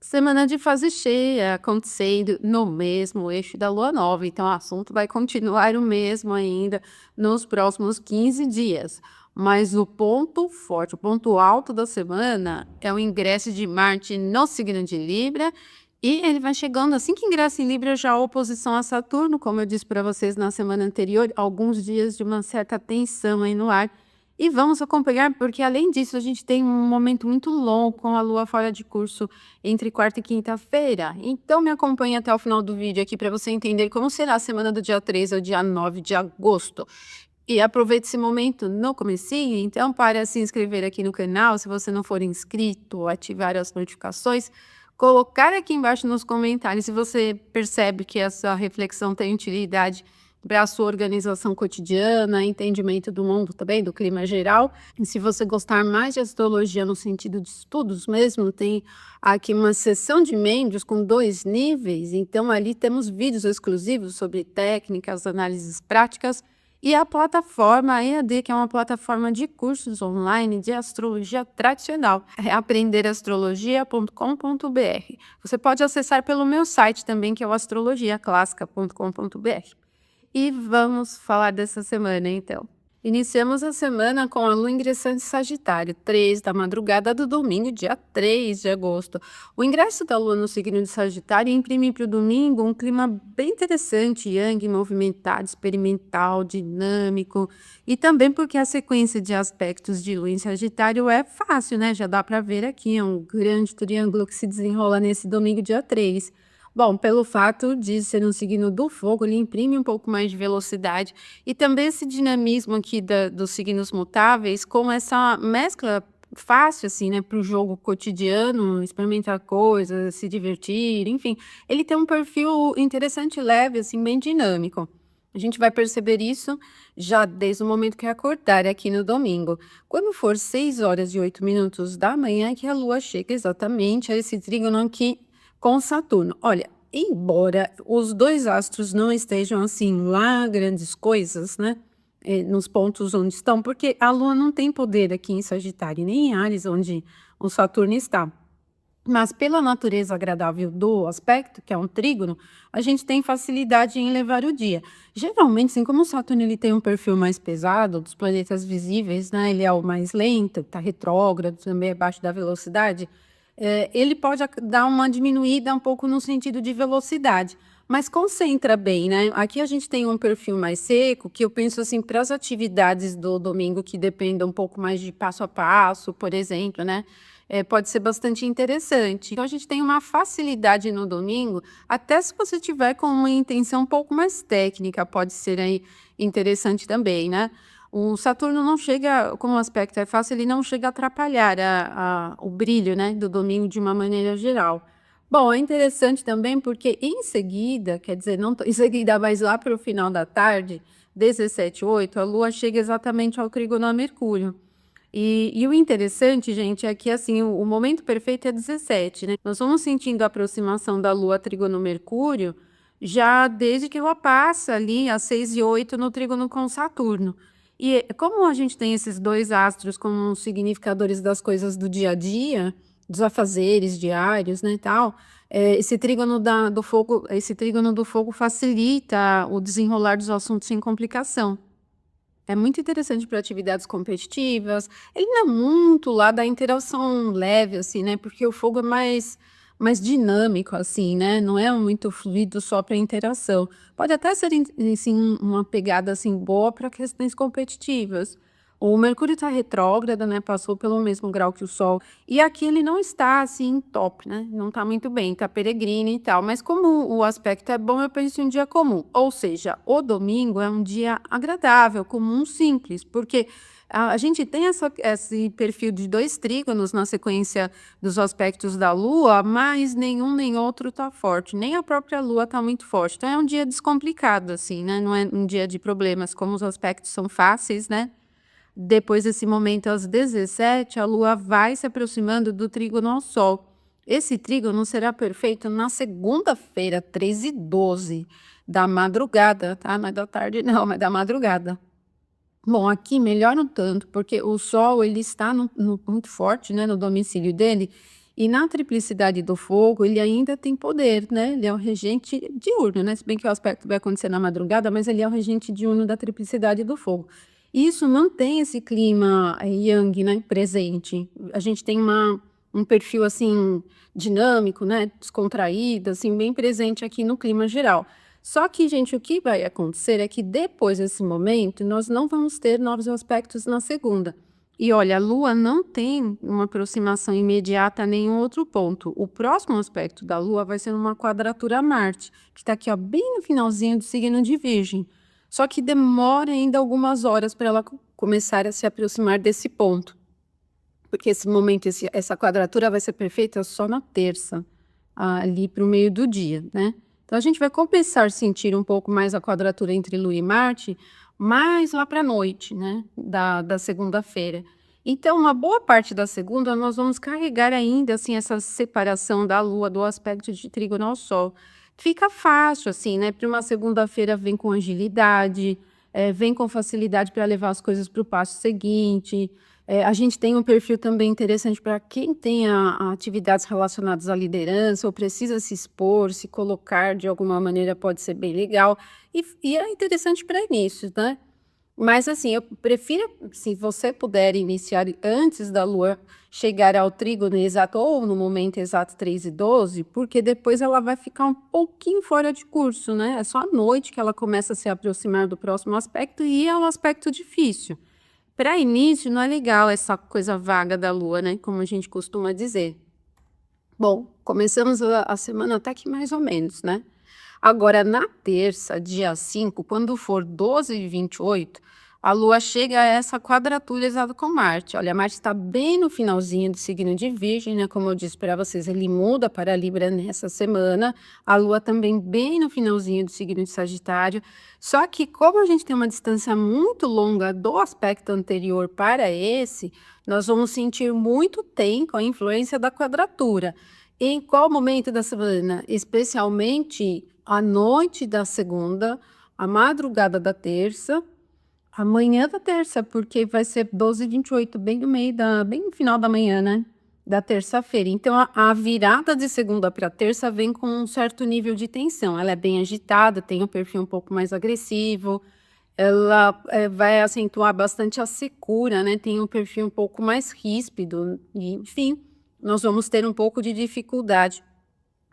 Semana de fase cheia acontecendo no mesmo eixo da lua nova, então o assunto vai continuar o mesmo ainda nos próximos 15 dias. Mas o ponto forte, o ponto alto da semana é o ingresso de Marte no signo de Libra. E ele vai chegando assim que ingressa em Libra, já a oposição a Saturno, como eu disse para vocês na semana anterior, alguns dias de uma certa tensão aí no ar. E vamos acompanhar, porque além disso, a gente tem um momento muito longo com a Lua fora de curso entre quarta e quinta-feira. Então me acompanhe até o final do vídeo aqui para você entender como será a semana do dia 3 ao dia 9 de agosto. E aproveite esse momento no comecinho, então para se inscrever aqui no canal, se você não for inscrito, ativar as notificações, colocar aqui embaixo nos comentários se você percebe que essa reflexão tem utilidade para a sua organização cotidiana, entendimento do mundo também, do clima geral. E se você gostar mais de astrologia no sentido de estudos mesmo, tem aqui uma seção de membros com 2 níveis, então ali temos vídeos exclusivos sobre técnicas, análises práticas e a plataforma EAD, que é uma plataforma de cursos online de astrologia tradicional, é aprenderastrologia.com.br. Você pode acessar pelo meu site também, que é o astrologiaclássica.com.br. E vamos falar dessa semana, então. Iniciamos a semana com a lua ingressando em Sagitário, 3 da madrugada do domingo, dia 3 de agosto. O ingresso da lua no signo de Sagitário imprime para o domingo um clima bem interessante, yang, movimentado, experimental, dinâmico. E também porque a sequência de aspectos de lua em Sagitário é fácil, né? Já dá para ver aqui, é um grande triângulo que se desenrola nesse domingo, dia 3. Bom, pelo fato de ser um signo do fogo, ele imprime um pouco mais de velocidade e também esse dinamismo aqui dos signos mutáveis, com essa mescla fácil, assim, né, para o jogo cotidiano, experimentar coisas, se divertir, enfim, ele tem um perfil interessante e leve, assim, bem dinâmico. A gente vai perceber isso já desde o momento que acordar aqui no domingo. Quando for 6 horas e 8 minutos da manhã, é que a lua chega exatamente a esse trígono aqui com Saturno. Olha, embora os 2 astros não estejam, assim, lá grandes coisas, né, nos pontos onde estão, porque a Lua não tem poder aqui em Sagitário, nem em Áries, onde o Saturno está. Mas pela natureza agradável do aspecto, que é um trígono, a gente tem facilidade em levar o dia. Geralmente, assim, como o Saturno ele tem um perfil mais pesado, dos planetas visíveis, né, ele é o mais lento, está retrógrado, também abaixo da velocidade, ele pode dar uma diminuída um pouco no sentido de velocidade, mas concentra bem, né. Aqui a gente tem um perfil mais seco, que eu penso, assim, para as atividades do domingo que dependam um pouco mais de passo a passo, por exemplo, né, pode ser bastante interessante. Então a gente tem uma facilidade no domingo, até se você tiver com uma intenção um pouco mais técnica, pode ser aí interessante também, né. O Saturno não chega, como o aspecto é fácil, ele não chega a atrapalhar o brilho, né, do domingo de uma maneira geral. Bom, é interessante também porque em seguida, quer dizer, não em seguida, mas lá para o final da tarde, 17h08, a Lua chega exatamente ao trígono a Mercúrio. E o interessante, gente, é que assim, o momento perfeito é 17, né? Nós vamos sentindo a aproximação da Lua trígono Mercúrio já desde que ela passa ali às 6h08 no trígono com Saturno. E como a gente tem esses 2 astros como significadores das coisas do dia a dia, dos afazeres diários, né, tal, esse trígono do fogo facilita o desenrolar dos assuntos sem complicação. É muito interessante para atividades competitivas. Ele não é muito lá da interação leve, assim, né, porque o fogo é mais dinâmico, assim, né, não é muito fluido só para interação. Pode até ser assim, uma pegada, assim, boa para questões competitivas. O Mercúrio está retrógrado, né, passou pelo mesmo grau que o Sol, e aqui ele não está, assim, top, né, não está muito bem, está peregrino e tal, mas como o aspecto é bom, eu penso em um dia comum, ou seja, o domingo é um dia agradável, comum, simples, porque a gente tem esse perfil de 2 trígonos na sequência dos aspectos da Lua, mas nenhum nem outro está forte, nem a própria Lua está muito forte, então é um dia descomplicado, assim, né, não é um dia de problemas, como os aspectos são fáceis, né. Depois desse momento, às 17, a Lua vai se aproximando do trígono ao Sol. Esse trígono será perfeito na segunda-feira, 13h12 da madrugada, tá? Não é da tarde não, é da madrugada. Bom, aqui melhora um tanto, porque o Sol ele está muito forte, né, no domicílio dele, E na triplicidade do fogo, ele ainda tem poder, né? Ele é o regente diurno, né? Se bem que o aspecto vai acontecer na madrugada, mas ele é o regente diurno da triplicidade do fogo. E isso mantém esse clima yang, né, presente. A gente tem um perfil assim dinâmico, né, descontraído, assim, bem presente aqui no clima geral. Só que, gente, o que vai acontecer é que depois desse momento, nós não vamos ter novos aspectos na segunda. E olha, a Lua não tem uma aproximação imediata a nenhum outro ponto. O próximo aspecto da Lua vai ser uma quadratura a Marte, que está aqui, ó, bem no finalzinho do signo de Virgem. Só que demora ainda algumas horas para ela começar a se aproximar desse ponto, porque esse momento, essa quadratura vai ser perfeita só na terça, ali para o meio do dia, né? Então a gente vai começar a sentir um pouco mais a quadratura entre Lua e Marte, mais lá para a noite, né? Da segunda-feira. Então, uma boa parte da segunda, nós vamos carregar ainda, assim, essa separação da Lua, do aspecto de trígono ao Sol. Fica fácil, assim, né? Para uma segunda-feira vem com agilidade, vem com facilidade para levar as coisas para o passo seguinte. A gente tem um perfil também interessante para quem tem atividades relacionadas à liderança ou precisa se expor, se colocar de alguma maneira, pode ser bem legal. E é interessante para inícios, né? Mas assim, eu prefiro, se você puder iniciar antes da Lua chegar ao trígono exato ou no momento exato 3 e 12, porque depois ela vai ficar um pouquinho fora de curso, né? É só à noite que ela começa a se aproximar do próximo aspecto e é um aspecto difícil. Para início, não é legal essa coisa vaga da Lua, né? Como a gente costuma dizer. Bom, começamos a semana até que mais ou menos, né? Agora, na terça, dia 5, quando for 12h28, a Lua chega a essa quadratura exata com Marte. Olha, Marte está bem no finalzinho do signo de Virgem, né? Como eu disse para vocês, ele muda para Libra nessa semana. A Lua também bem no finalzinho do signo de Sagitário. Só que, como a gente tem uma distância muito longa do aspecto anterior para esse, nós vamos sentir muito tempo a influência da quadratura. Em qual momento da semana? Especialmente à noite da segunda, a madrugada da terça, amanhã da terça, porque vai ser 12h28, bem no meio bem no final da manhã, né? Da terça-feira. Então, a virada de segunda para terça vem com um certo nível de tensão. Ela é bem agitada, tem um perfil um pouco mais agressivo, ela vai acentuar bastante a secura, né? Tem um perfil um pouco mais ríspido, e, enfim, nós vamos ter um pouco de dificuldade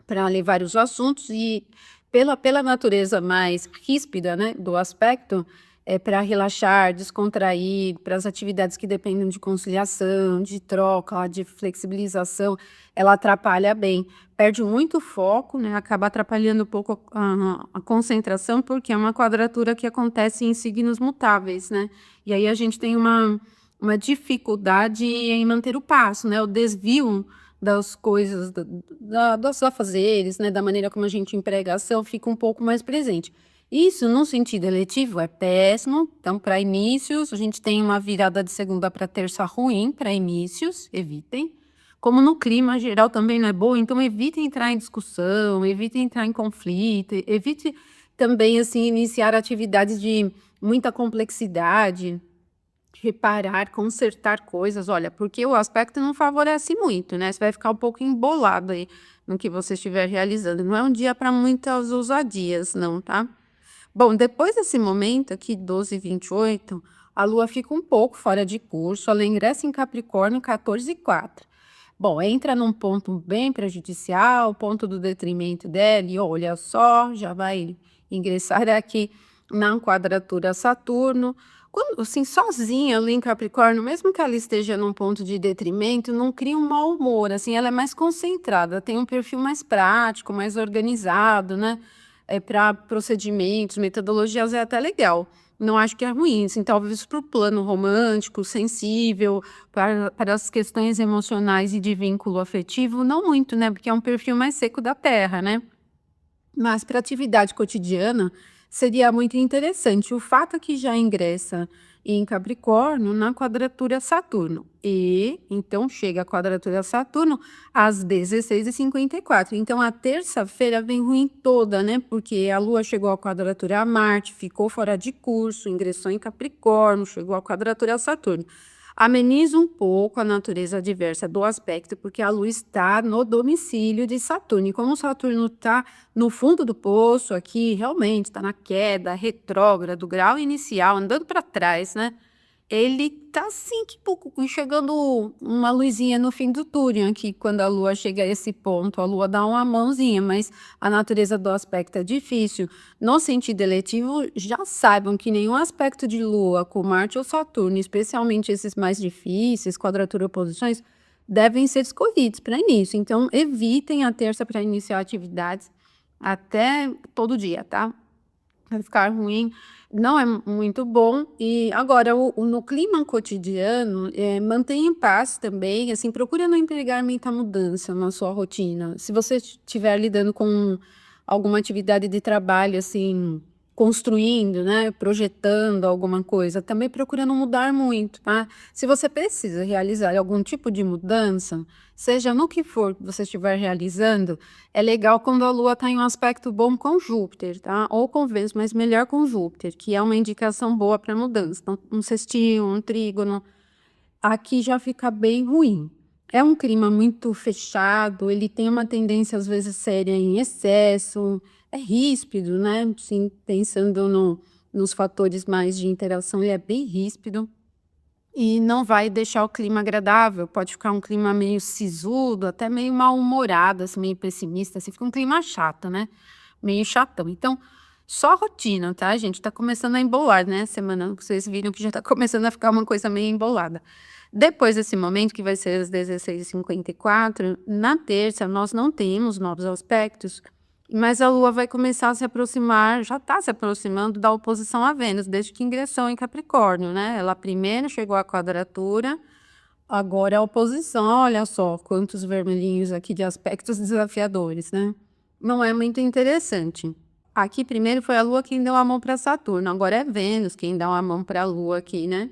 para levar os assuntos e pela natureza mais ríspida, né, do aspecto, é para relaxar, descontrair, para as atividades que dependem de conciliação, de troca, de flexibilização, ela atrapalha bem. Perde muito foco, né, acaba atrapalhando um pouco a concentração, porque é uma quadratura que acontece em signos mutáveis, né? E aí a gente tem uma dificuldade em manter o passo, né? O desvio das coisas, dos afazeres, né, da maneira como a gente emprega a ação, fica um pouco mais presente. Isso, no sentido eletivo, é péssimo. Então, para inícios, a gente tem uma virada de segunda para terça ruim para inícios, evitem. Como no clima geral também não é boa, então evite entrar em discussão, evite entrar em conflito, evite também, assim, iniciar atividades de muita complexidade, reparar, consertar coisas, olha, porque o aspecto não favorece muito, né? Você vai ficar um pouco embolado aí no que você estiver realizando. Não é um dia para muitas ousadias, não, tá? Bom, depois desse momento aqui, 12h28, a Lua fica um pouco fora de curso, ela ingressa em Capricórnio 14h04. Bom, entra num ponto bem prejudicial, ponto do detrimento dela, e olha só, já vai ingressar aqui na quadratura Saturno. Quando, assim, sozinha ali em Capricórnio, mesmo que ela esteja num ponto de detrimento, não cria um mau humor, assim, ela é mais concentrada, tem um perfil mais prático, mais organizado, né? Para procedimentos, metodologias é até legal. Não acho que é ruim, assim, talvez para o plano romântico, sensível, para as questões emocionais e de vínculo afetivo, não muito, né? Porque é um perfil mais seco da Terra, né? Mas para atividade cotidiana seria muito interessante. O fato é que já ingressa em Capricórnio na quadratura Saturno. E então chega a quadratura Saturno às 16h54. Então a terça-feira vem ruim toda, né? Porque a Lua chegou à quadratura a Marte, ficou fora de curso, ingressou em Capricórnio, chegou à quadratura a Saturno. Ameniza um pouco a natureza adversa do aspecto, porque a Lua está no domicílio de Saturno. E como Saturno está no fundo do poço, aqui realmente está na queda, retrógrado, grau inicial, andando para trás, né? Ele tá assim, que pouco, enxergando uma luzinha no fim do túnel aqui, quando a Lua chega a esse ponto, a Lua dá uma mãozinha, mas a natureza do aspecto é difícil. No sentido eletivo, já saibam que nenhum aspecto de Lua com Marte ou Saturno, especialmente esses mais difíceis, quadratura e oposições, devem ser escolhidos para início. Então, evitem a terça para iniciar atividades até todo dia, tá? Vai ficar ruim, não é muito bom. E agora, no clima cotidiano, mantenha em paz também, assim, procure não empregar muita mudança na sua rotina. Se você estiver lidando com alguma atividade de trabalho, assim, construindo, né, projetando alguma coisa, também procura não mudar muito, tá? Se você precisa realizar algum tipo de mudança, seja no que for que você estiver realizando, é legal quando a Lua está em um aspecto bom com Júpiter, tá? Ou com Vênus, mas melhor com Júpiter, que é uma indicação boa para mudança. Então, um sextil, um trígono, aqui já fica bem ruim. É um clima muito fechado, ele tem uma tendência às vezes séria em excesso, é ríspido, né? Sim, pensando nos fatores mais de interação, ele é bem ríspido. E não vai deixar o clima agradável, pode ficar um clima meio sisudo, até meio mal-humorado, assim, meio pessimista, assim, fica um clima chato, né, meio chatão. Então, só rotina, tá, gente? Tá começando a embolar, né, semana vocês viram que já tá começando a ficar uma coisa meio embolada. Depois desse momento, que vai ser às 16h54, na terça nós não temos novos aspectos, mas a Lua vai começar a se aproximar, já está se aproximando da oposição a Vênus, desde que ingressou em Capricórnio, né? Ela primeiro chegou à quadratura, agora é a oposição. Olha só quantos vermelhinhos aqui de aspectos desafiadores, né? Não é muito interessante. Aqui primeiro foi a Lua quem deu a mão para Saturno, agora é Vênus quem dá a mão para a Lua aqui, né?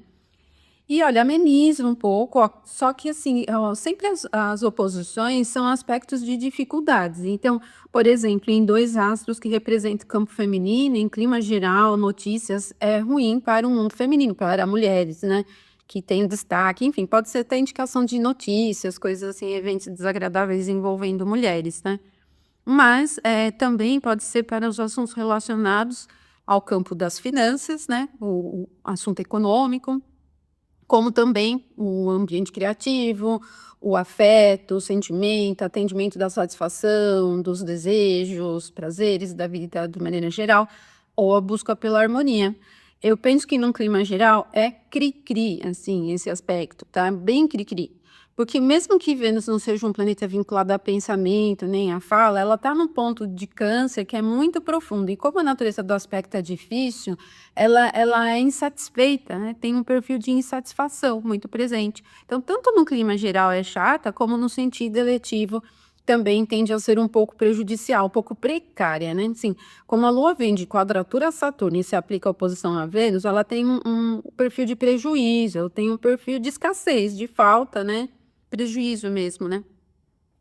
E olha, ameniza um pouco, ó, só que assim, ó, sempre as oposições são aspectos de dificuldades. Então, por exemplo, em dois astros que representam o campo feminino, em clima geral, notícias, é ruim para o mundo feminino, para mulheres, né? Que tem destaque, enfim, pode ser até indicação de notícias, coisas assim, eventos desagradáveis envolvendo mulheres, né? Mas também pode ser para os assuntos relacionados ao campo das finanças, né? O assunto econômico, como também o ambiente criativo, o afeto, o sentimento, atendimento da satisfação, dos desejos, prazeres da vida de maneira geral, ou a busca pela harmonia. Eu penso que num clima geral é cri-cri, assim, esse aspecto, tá? Bem cri-cri. Porque mesmo que Vênus não seja um planeta vinculado a pensamento, nem a fala, ela está num ponto de câncer que é muito profundo. E como a natureza do aspecto é difícil, ela é insatisfeita, né? Tem um perfil de insatisfação muito presente. Então, tanto no clima geral é chata, como no sentido eletivo também tende a ser um pouco prejudicial, um pouco precária, né? Assim, como a Lua vem de quadratura a Saturno e se aplica a oposição a Vênus, ela tem um perfil de prejuízo, ela tem um perfil de escassez, de falta, né? Prejuízo mesmo, né?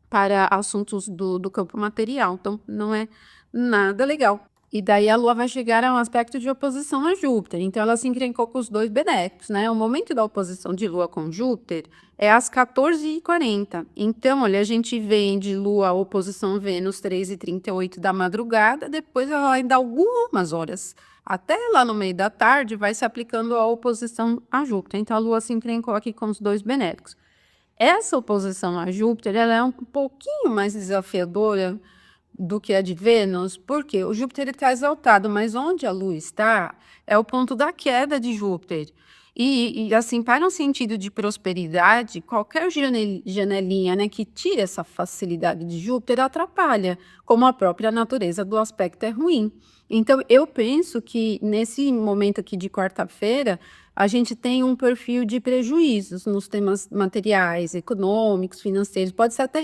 Para assuntos do campo material. Então, não é nada legal. E daí a Lua vai chegar a um aspecto de oposição a Júpiter. Então, ela se encrencou com os dois benéficos, né? O momento da oposição de Lua com Júpiter é às 14h40. Então, olha, a gente vem de Lua oposição Vênus 3h38 da madrugada, depois ela vai dar algumas horas. Até lá no meio da tarde vai se aplicando a oposição a Júpiter. Então, a Lua se encrencou aqui com os dois benéficos. Essa oposição a Júpiter, ela é um pouquinho mais desafiadora do que a de Vênus, porque o Júpiter está exaltado, mas onde a Lua está é o ponto da queda de Júpiter. E assim, para um sentido de prosperidade, qualquer janelinha, né, que tire essa facilidade de Júpiter atrapalha, como a própria natureza do aspecto é ruim. Então, eu penso que nesse momento aqui de quarta-feira, a gente tem um perfil de prejuízos nos temas materiais, econômicos, financeiros. Pode ser até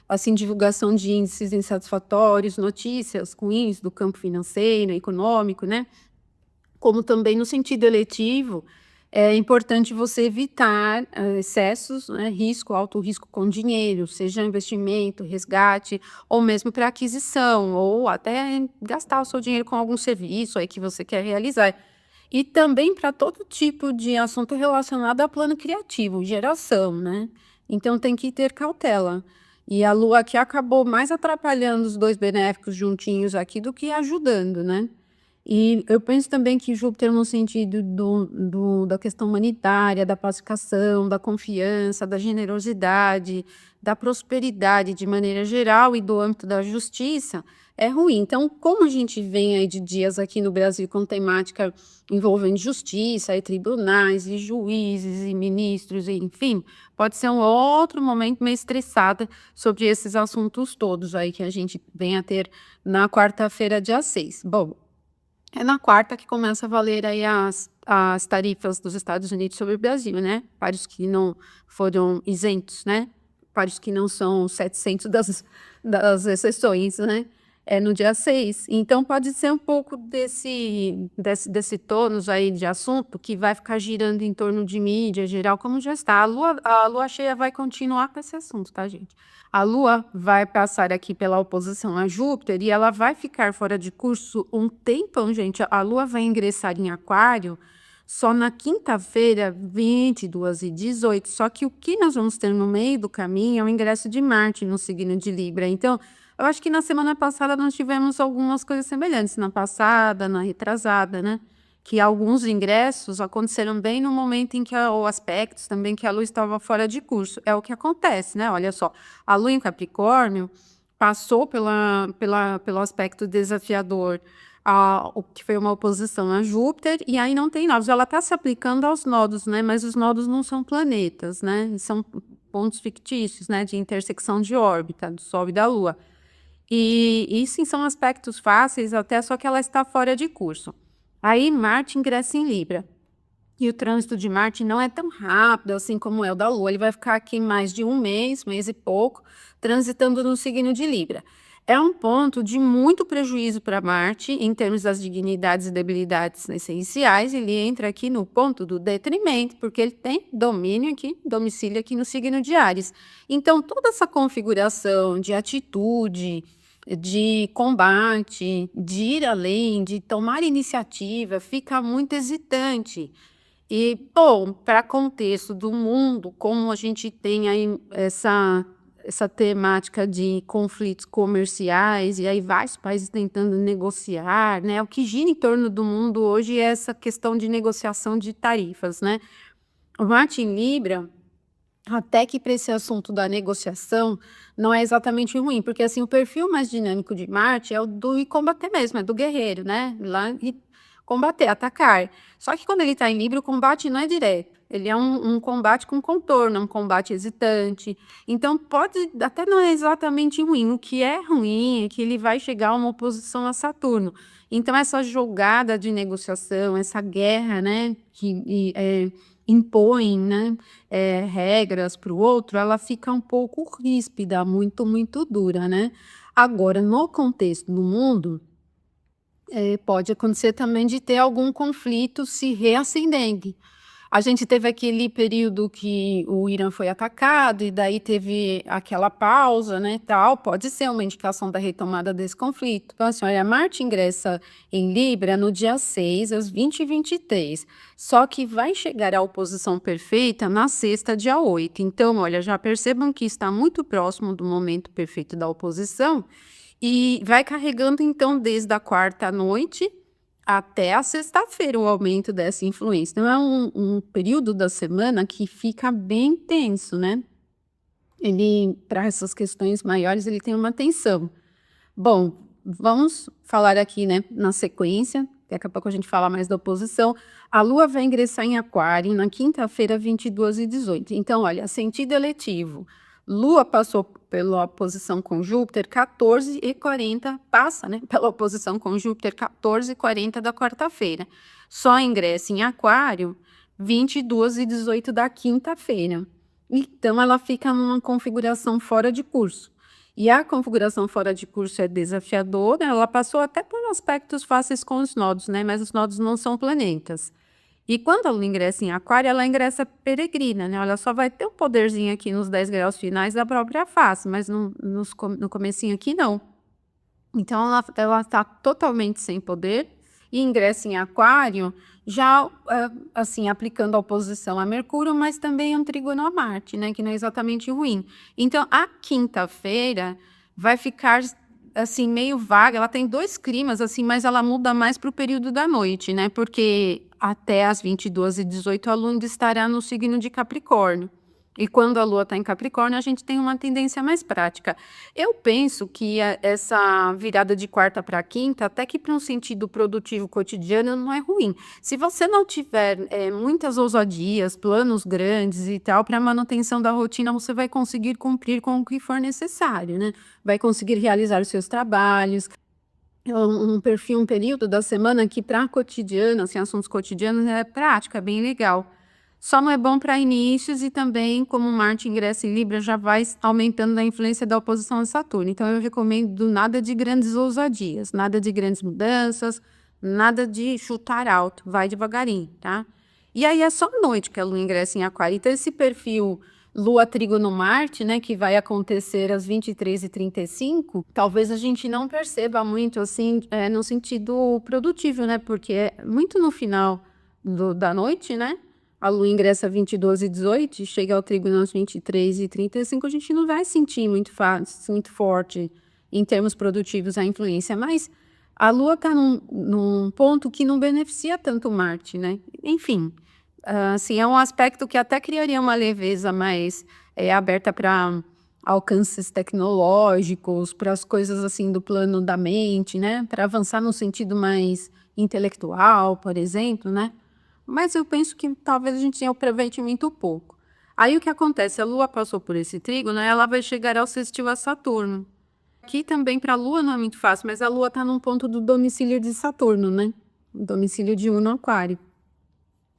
assim, divulgação de índices insatisfatórios, notícias ruins do campo financeiro, econômico, né? Como também no sentido eletivo, é importante você evitar excessos, né, risco, alto risco com dinheiro, seja investimento, resgate, ou mesmo para aquisição, ou até gastar o seu dinheiro com algum serviço aí que você quer realizar. E também para todo tipo de assunto relacionado a plano criativo, geração, né. Então tem que ter cautela. E a Lua aqui acabou mais atrapalhando os 2 benéficos juntinhos aqui do que ajudando, né. E eu penso também que Júpiter no sentido da questão humanitária, da pacificação, da confiança, da generosidade, da prosperidade de maneira geral e do âmbito da justiça, é ruim. Então, como a gente vem aí de dias aqui no Brasil com temática envolvendo justiça e tribunais e juízes e ministros, e enfim, pode ser um outro momento meio estressada sobre esses assuntos todos aí que a gente vem a ter na quarta-feira, dia 6. Bom, é na quarta que começa a valer aí as tarifas dos Estados Unidos sobre o Brasil, né, para os que não foram isentos, né, para os que não são 700 das exceções, né, é no dia 6. Então pode ser um pouco desse tônus aí de assunto que vai ficar girando em torno de mídia geral, como já está. A lua cheia vai continuar com esse assunto, tá, gente? A Lua vai passar aqui pela oposição a Júpiter e ela vai ficar fora de curso um tempão, gente. A Lua vai ingressar em Aquário só na quinta-feira, 22h18. Só que o que nós vamos ter no meio do caminho é o ingresso de Marte no signo de Libra. Então, eu acho que na semana passada nós tivemos algumas coisas semelhantes, na passada, na retrasada, né? Que alguns ingressos aconteceram bem no momento em que ou aspectos também que a Lua estava fora de curso. É o que acontece, né? Olha só, a Lua em Capricórnio passou pelo aspecto desafiador, o que foi uma oposição a Júpiter, e aí não tem nodos. Ela está se aplicando aos nodos, né? Mas os nodos não são planetas, né? São pontos fictícios, né? De intersecção de órbita do Sol e da Lua. E sim, são aspectos fáceis até, só que ela está fora de curso. Aí Marte ingressa em Libra. E o trânsito de Marte não é tão rápido assim como é o da Lua. Ele vai ficar aqui mais de um mês e pouco, transitando no signo de Libra. É um ponto de muito prejuízo para Marte, em termos das dignidades e debilidades essenciais. Ele entra aqui no ponto do detrimento, porque ele tem domínio aqui, domicílio aqui no signo de Áries. Então, toda essa configuração de atitude, de combate, de ir além, de tomar iniciativa, fica muito hesitante. E, bom, para contexto do mundo, como a gente tem aí essa temática de conflitos comerciais, e aí vários países tentando negociar, né? O que gira em torno do mundo hoje é essa questão de negociação de tarifas, né? O Marte em Libra, até que para esse assunto da negociação, não é exatamente ruim, porque assim, o perfil mais dinâmico de Marte é o do ir combater mesmo, é do guerreiro, né? Lá e combater, atacar. Só que quando ele está em Libra, o combate não é direto. Ele é um combate com contorno, é um combate hesitante. Então, pode, até não é exatamente ruim. O que é ruim é que ele vai chegar a uma oposição a Saturno. Então, essa jogada de negociação, essa guerra, né, impõe, né, regras para o outro, ela fica um pouco ríspida, muito, muito dura, né? Agora, no contexto do mundo, pode acontecer também de ter algum conflito se reacendendo. A gente teve aquele período que o Irã foi atacado e daí teve aquela pausa, né, tal, pode ser uma indicação da retomada desse conflito. Então, assim, olha, Marte ingressa em Libra no dia 6 às 20h23, só que vai chegar à oposição perfeita na sexta, dia 8. Então, olha, já percebam que está muito próximo do momento perfeito da oposição e vai carregando, então, desde a quarta noite até a sexta-feira o aumento dessa influência. Então, é um período da semana que fica bem tenso, né? Ele, para essas questões maiores, ele tem uma tensão. Bom, vamos falar aqui, né, na sequência, daqui a pouco a gente fala mais da oposição. A Lua vai ingressar em Aquário na quinta-feira, 22h18. Então, olha, sentido eletivo. Lua passou pela oposição com Júpiter, 14h40, passa, né, pela oposição com Júpiter, 14h40 da quarta-feira. Só ingressa em Aquário, 22h18 da quinta-feira. Então, ela fica numa configuração fora de curso. E a configuração fora de curso é desafiadora, ela passou até por aspectos fáceis com os nodos, né? Mas os nodos não são planetas. E quando a Lua ingressa em Aquário, ela ingressa peregrina, né? Ela só vai ter um poderzinho aqui nos 10 graus finais da própria face, mas no comecinho aqui não. Então, ela está totalmente sem poder e ingressa em Aquário, já assim, aplicando a oposição a Mercúrio, mas também um trígono a Marte, né, que não é exatamente ruim. Então, a quinta-feira vai ficar assim meio vaga, ela tem 2 climas, assim, mas ela muda mais para o período da noite, né, porque até às 22h18 a Lua ainda estará no signo de Capricórnio. E quando a Lua está em Capricórnio, a gente tem uma tendência mais prática. Eu penso que essa virada de quarta para quinta, até que para um sentido produtivo cotidiano, não é ruim. Se você não tiver muitas ousadias, planos grandes e tal, para manutenção da rotina, você vai conseguir cumprir com o que for necessário, né? Vai conseguir realizar os seus trabalhos. É um perfil, um período da semana que para cotidiano, assim, assuntos cotidianos é prático, é bem legal. Só não é bom para inícios e também, como Marte ingressa em Libra, já vai aumentando a influência da oposição a Saturno. Então, eu recomendo nada de grandes ousadias, nada de grandes mudanças, nada de chutar alto, vai devagarinho, tá? E aí é só à noite que a Lua ingressa em Aquário. Então, esse perfil Lua Trígono Marte, né, que vai acontecer às 23h35, talvez a gente não perceba muito, assim, no sentido produtivo, né, porque é muito no final da noite, né, a Lua ingressa às 22h18 e chega ao trígono às 23h35, a gente não vai sentir muito forte em termos produtivos a influência, mas a Lua está num ponto que não beneficia tanto Marte, né? Enfim, assim, é um aspecto que até criaria uma leveza mais aberta para alcances tecnológicos, para as coisas assim do plano da mente, né? Para avançar no sentido mais intelectual, por exemplo, né? Mas eu penso que talvez a gente aproveite muito pouco. Aí o que acontece? A Lua passou por esse trígono, ela vai chegar ao sextil a Saturno. Aqui também para a Lua não é muito fácil, mas a Lua está num ponto do domicílio de Saturno, né? O domicílio de Uno Aquário.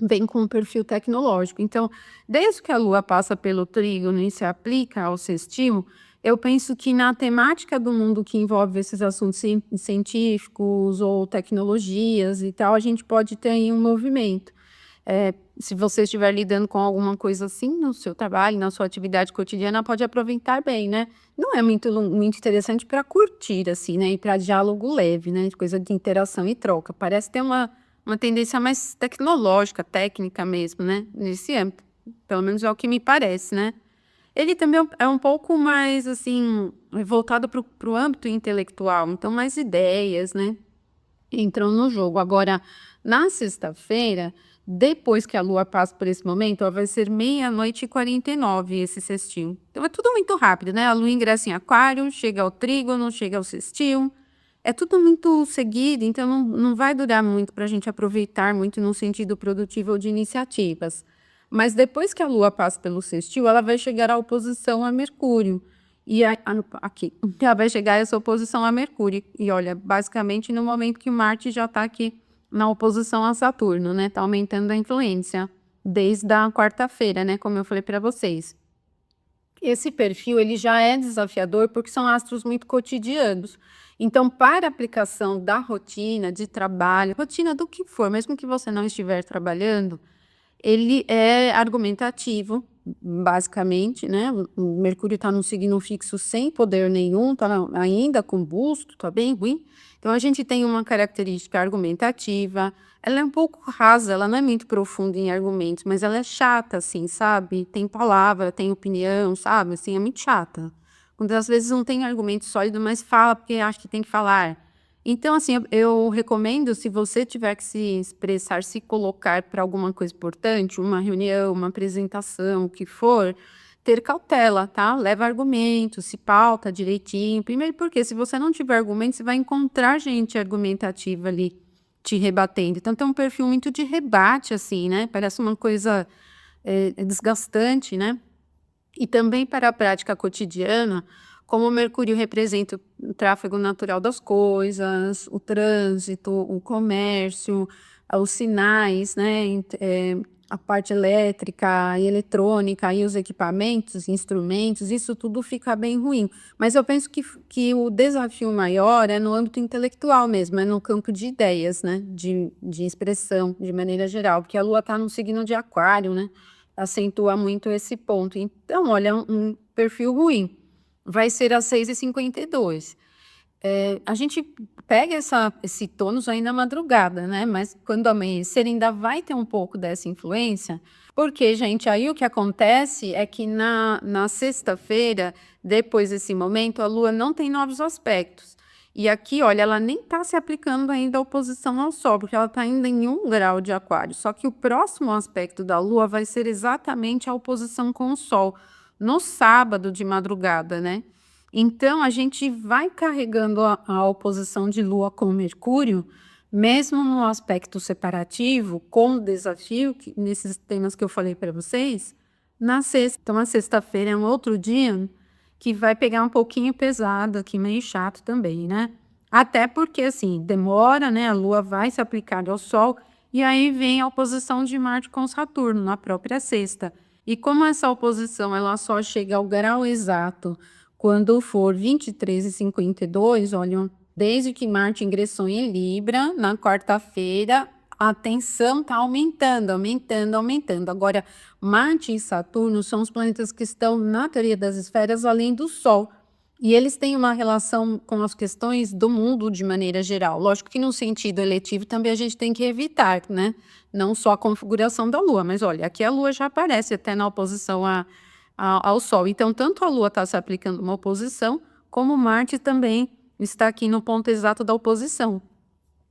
Vem com um perfil tecnológico. Então, desde que a Lua passa pelo trígono e se aplica ao sextil, eu penso que na temática do mundo que envolve esses assuntos científicos ou tecnologias e tal, a gente pode ter aí um movimento. Se você estiver lidando com alguma coisa assim no seu trabalho, na sua atividade cotidiana, pode aproveitar bem, né? Não é muito interessante para curtir, assim, né? E para diálogo leve, né? Coisa de interação e troca. Parece ter uma tendência mais tecnológica, técnica mesmo, né? Nesse âmbito. Pelo menos é o que me parece, né? Ele também é um pouco mais, assim, voltado para o âmbito intelectual. Então, mais ideias, né? Entram no jogo. Agora, na sexta-feira, depois que a Lua passa por esse momento, ó, vai ser 00:49 esse sextil. Então é tudo muito rápido, né? A Lua ingressa em Aquário, chega ao trígono, chega ao sextil. É tudo muito seguido, então não vai durar muito para a gente aproveitar muito no sentido produtivo ou de iniciativas. Mas depois que a Lua passa pelo sextil, ela vai chegar à oposição a Mercúrio. E aqui, ela vai chegar a essa oposição a Mercúrio. E olha, basicamente no momento que Marte já está aqui na oposição a Saturno, né? Tá aumentando a influência desde a quarta-feira, né? Como eu falei para vocês. Esse perfil ele já é desafiador porque são astros muito cotidianos. Então, para a aplicação da rotina de trabalho, rotina do que for, mesmo que você não estiver trabalhando, ele é argumentativo, basicamente, né? O Mercúrio está num signo fixo sem poder nenhum, está ainda com busto, está bem ruim. Então, a gente tem uma característica argumentativa, ela é um pouco rasa, ela não é muito profunda em argumentos, mas ela é chata, assim, sabe? Tem palavra, tem opinião, sabe? Assim, é muito chata. Quando às vezes não tem argumento sólido, mas fala porque acha que tem que falar. Então, assim, eu recomendo, se você tiver que se expressar, se colocar para alguma coisa importante, uma reunião, uma apresentação, o que for, ter cautela, tá? Leva argumentos, se pauta direitinho. Primeiro porque se você não tiver argumento, você vai encontrar gente argumentativa ali te rebatendo. Então, tem um perfil muito de rebate, assim, né? Parece uma coisa desgastante, né? E também para a prática cotidiana, como o Mercúrio representa o tráfego natural das coisas, o trânsito, o comércio, os sinais, né, a parte elétrica e eletrônica e os equipamentos, instrumentos, isso tudo fica bem ruim. Mas eu penso que o desafio maior é no âmbito intelectual mesmo, é no campo de ideias, né, de expressão, de maneira geral, porque a Lua está no signo de Aquário, né, acentua muito esse ponto. Então, olha, um perfil ruim vai ser às 6h52. A gente pega esse tônus aí na madrugada, né, mas quando amanhecer ainda vai ter um pouco dessa influência, porque, gente, aí o que acontece é que na sexta-feira, depois desse momento, a Lua não tem novos aspectos. E aqui, olha, ela nem está se aplicando ainda a oposição ao Sol, porque ela está ainda em 1 grau de Aquário. Só que o próximo aspecto da Lua vai ser exatamente a oposição com o Sol, no sábado de madrugada, né? Então, a gente vai carregando a oposição de Lua com Mercúrio, mesmo no aspecto separativo, com o desafio, nesses temas que eu falei para vocês, na sexta. Então, a sexta-feira é um outro dia que vai pegar um pouquinho pesado aqui, meio chato também, né? Até porque, assim, demora, né? A Lua vai se aplicar ao Sol, e aí vem a oposição de Marte com Saturno, na própria sexta. E como essa oposição ela só chega ao grau exato quando for 23h52, olha, desde que Marte ingressou em Libra, na quarta-feira, a tensão está aumentando, aumentando, aumentando. Agora, Marte e Saturno são os planetas que estão na teoria das esferas além do Sol. E eles têm uma relação com as questões do mundo de maneira geral. Lógico que no sentido eletivo também a gente tem que evitar, né? Não só a configuração da Lua, mas olha, aqui a Lua já aparece até na oposição ao Sol. Então, tanto a Lua está se aplicando uma oposição, como Marte também está aqui no ponto exato da oposição.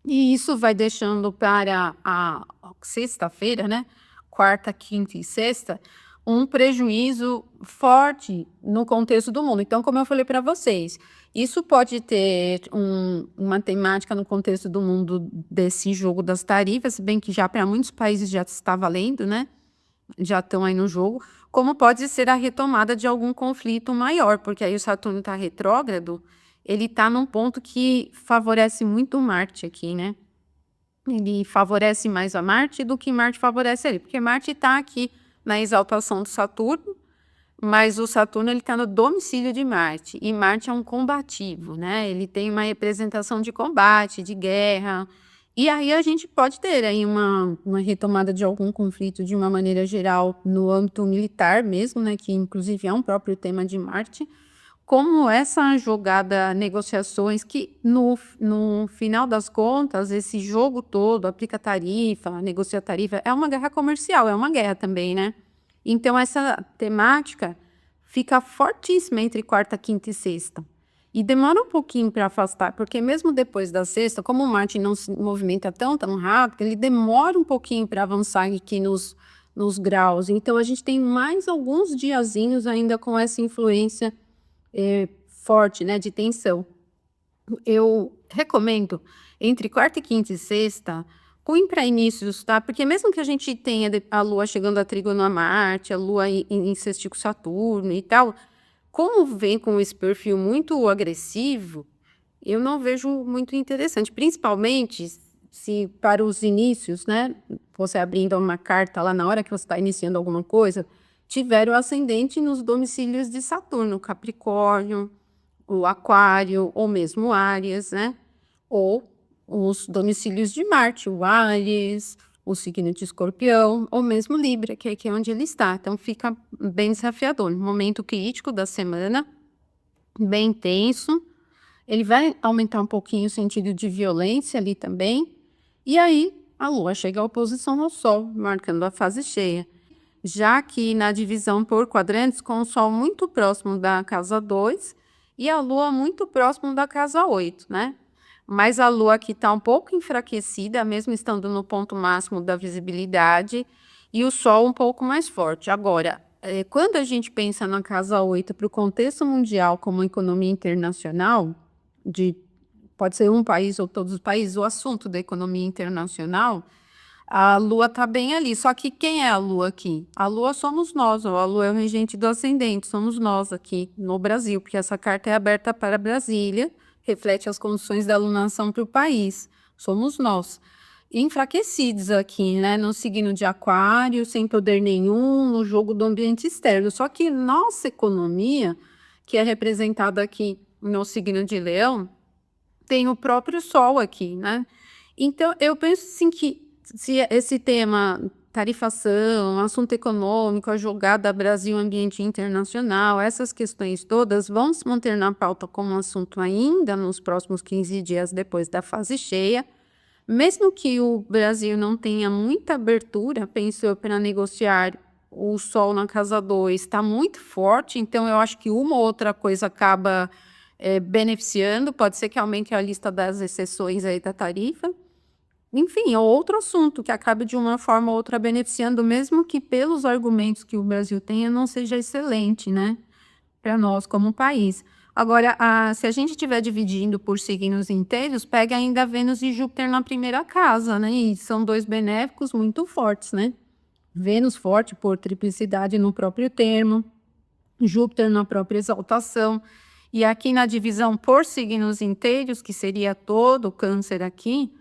E isso vai deixando para a sexta-feira, né? Quarta, quinta e sexta, um prejuízo forte no contexto do mundo. Então, como eu falei para vocês, isso pode ter uma temática no contexto do mundo desse jogo das tarifas, se bem que já para muitos países já está valendo, né? Já estão aí no jogo, como pode ser a retomada de algum conflito maior, porque aí o Saturno está retrógrado, ele está num ponto que favorece muito Marte aqui, né? Ele favorece mais a Marte do que Marte favorece ele, porque Marte está aqui na exaltação do Saturno, mas o Saturno ele está no domicílio de Marte, e Marte é um combativo, né? Ele tem uma representação de combate, de guerra, e aí a gente pode ter aí uma retomada de algum conflito de uma maneira geral no âmbito militar mesmo, né? Que inclusive é um próprio tema de Marte, como essa jogada negociações que no final das contas, esse jogo todo, aplica tarifa, negocia tarifa, é uma guerra comercial, é uma guerra também, né? Então essa temática fica fortíssima entre quarta, quinta e sexta. E demora um pouquinho para afastar, porque mesmo depois da sexta, como o Marte não se movimenta tão rápido, ele demora um pouquinho para avançar aqui nos graus. Então a gente tem mais alguns diazinhos ainda com essa influência forte, né, de tensão. Eu recomendo entre quarta, quinta e sexta, ruim para inícios, tá? Porque mesmo que a gente tenha a Lua chegando a trígono a Marte, a Lua em sextil com Saturno e tal, como vem com esse perfil muito agressivo, eu não vejo muito interessante, principalmente se para os inícios, né, você abrindo uma carta lá na hora que você está iniciando alguma coisa, tiver o ascendente nos domicílios de Saturno, Capricórnio, o Aquário, ou mesmo Áries, né? Ou os domicílios de Marte, o Áries, o signo de Escorpião, ou mesmo Libra, que aqui é onde ele está. Então fica bem desafiador, um momento crítico da semana, bem tenso. Ele vai aumentar um pouquinho o sentido de violência ali também. E aí a Lua chega à oposição ao Sol, marcando a fase cheia. Já que na divisão por quadrantes, com o Sol muito próximo da casa 2 e a Lua muito próximo da casa 8, né? Mas a Lua aqui está um pouco enfraquecida, mesmo estando no ponto máximo da visibilidade, e o Sol um pouco mais forte. Agora, quando a gente pensa na casa 8 para o contexto mundial como economia internacional, pode ser um país ou todos os países, o assunto da economia internacional, a Lua está bem ali. Só que quem é a Lua aqui? A Lua somos nós, ó. A Lua é o regente do ascendente, somos nós aqui no Brasil, porque essa carta é aberta para Brasília, reflete as condições da alunação para o país. Somos nós. Enfraquecidos aqui, né? No signo de Aquário, sem poder nenhum, no jogo do ambiente externo. Só que nossa economia, que é representada aqui no signo de Leão, tem o próprio Sol aqui, né? Então, eu penso assim que se esse tema tarifação, assunto econômico, a jogada Brasil-ambiente internacional, essas questões todas vão se manter na pauta como assunto ainda nos próximos 15 dias depois da fase cheia. Mesmo que o Brasil não tenha muita abertura, penso eu, para negociar, o sol na casa 2 está muito forte, então eu acho que uma ou outra coisa acaba beneficiando, pode ser que aumente a lista das exceções aí da tarifa. Enfim, é outro assunto que acaba de uma forma ou outra beneficiando, mesmo que pelos argumentos que o Brasil tenha não seja excelente, né, para nós como país. Agora, se a gente estiver dividindo por signos inteiros, pega ainda Vênus e Júpiter na primeira casa, né, e são 2 benéficos muito fortes, né. Vênus forte por triplicidade no próprio termo, Júpiter na própria exaltação, e aqui na divisão por signos inteiros, que seria todo o Câncer aqui,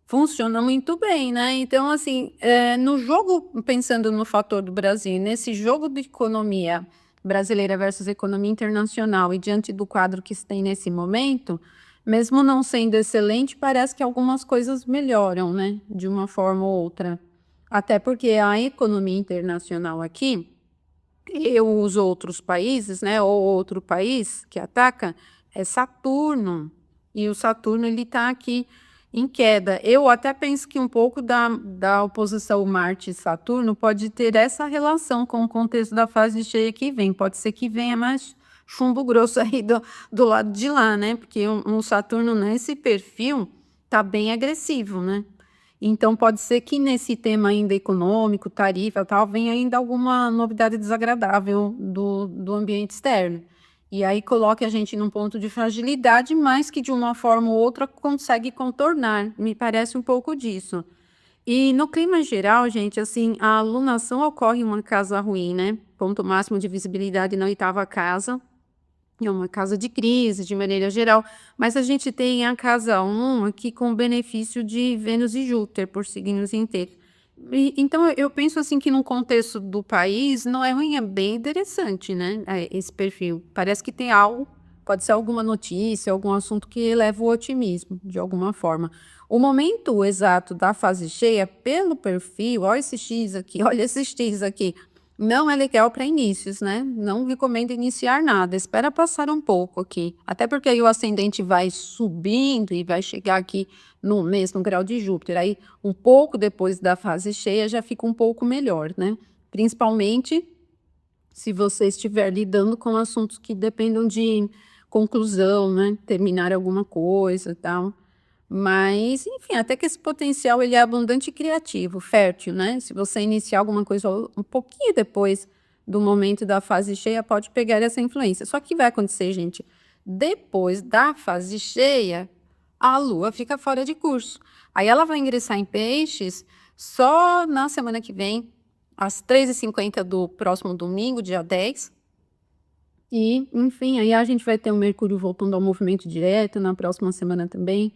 funciona muito bem, né. Então, assim, no jogo, pensando no fator do Brasil, nesse jogo de economia brasileira versus economia internacional e diante do quadro que se tem nesse momento, mesmo não sendo excelente, parece que algumas coisas melhoram, né, de uma forma ou outra. Até porque a economia internacional aqui, e os outros países, né, ou outro país que ataca, é Saturno, e o Saturno ele está aqui em queda. Eu até penso que um pouco da oposição Marte e Saturno pode ter essa relação com o contexto da fase cheia que vem, pode ser que venha mais chumbo grosso aí do lado de lá, né, porque um Saturno nesse perfil tá bem agressivo, né. Então pode ser que nesse tema ainda econômico, tarifa, tal, venha ainda alguma novidade desagradável do ambiente externo. E aí coloque a gente num ponto de fragilidade, mas que de uma forma ou outra consegue contornar, me parece um pouco disso. E no clima geral, gente, assim, a alunação ocorre em uma casa ruim, né, ponto máximo de visibilidade na 8ª casa, é uma casa de crise, de maneira geral, mas a gente tem a casa 1 aqui com o benefício de Vênus e Júpiter por signos inteiros. Então eu penso assim que no contexto do país não é ruim, é bem interessante, né, esse perfil. Parece que tem algo, pode ser alguma notícia, algum assunto que eleva o otimismo, de alguma forma. O momento exato da fase cheia, pelo perfil, olha esse X aqui, olha esse X aqui, não é legal para inícios, né, não recomendo iniciar nada, espera passar um pouco aqui, até porque aí o ascendente vai subindo e vai chegar aqui no mesmo grau de Júpiter, aí um pouco depois da fase cheia já fica um pouco melhor, né, principalmente se você estiver lidando com assuntos que dependam de conclusão, né, terminar alguma coisa, e tal. Mas, enfim, até que esse potencial ele é abundante e criativo, fértil, né, se você iniciar alguma coisa um pouquinho depois do momento da fase cheia, pode pegar essa influência. Só que vai acontecer, gente, depois da fase cheia, a Lua fica fora de curso. Aí ela vai ingressar em Peixes só na semana que vem, às 3h50 do próximo domingo, dia 10. E, enfim, aí a gente vai ter o Mercúrio voltando ao movimento direto na próxima semana também.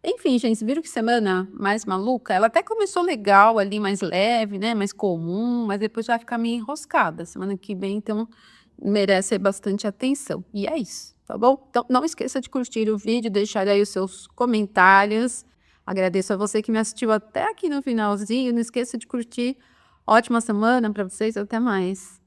Enfim, gente, viram que semana mais maluca? Ela até começou legal ali, mais leve, né, mais comum, mas depois vai ficar meio enroscada. Semana que vem, então, merece bastante atenção. E é isso, tá bom? Então, não esqueça de curtir o vídeo, deixar aí os seus comentários. Agradeço a você que me assistiu até aqui no finalzinho. Não esqueça de curtir. Ótima semana para vocês, até mais.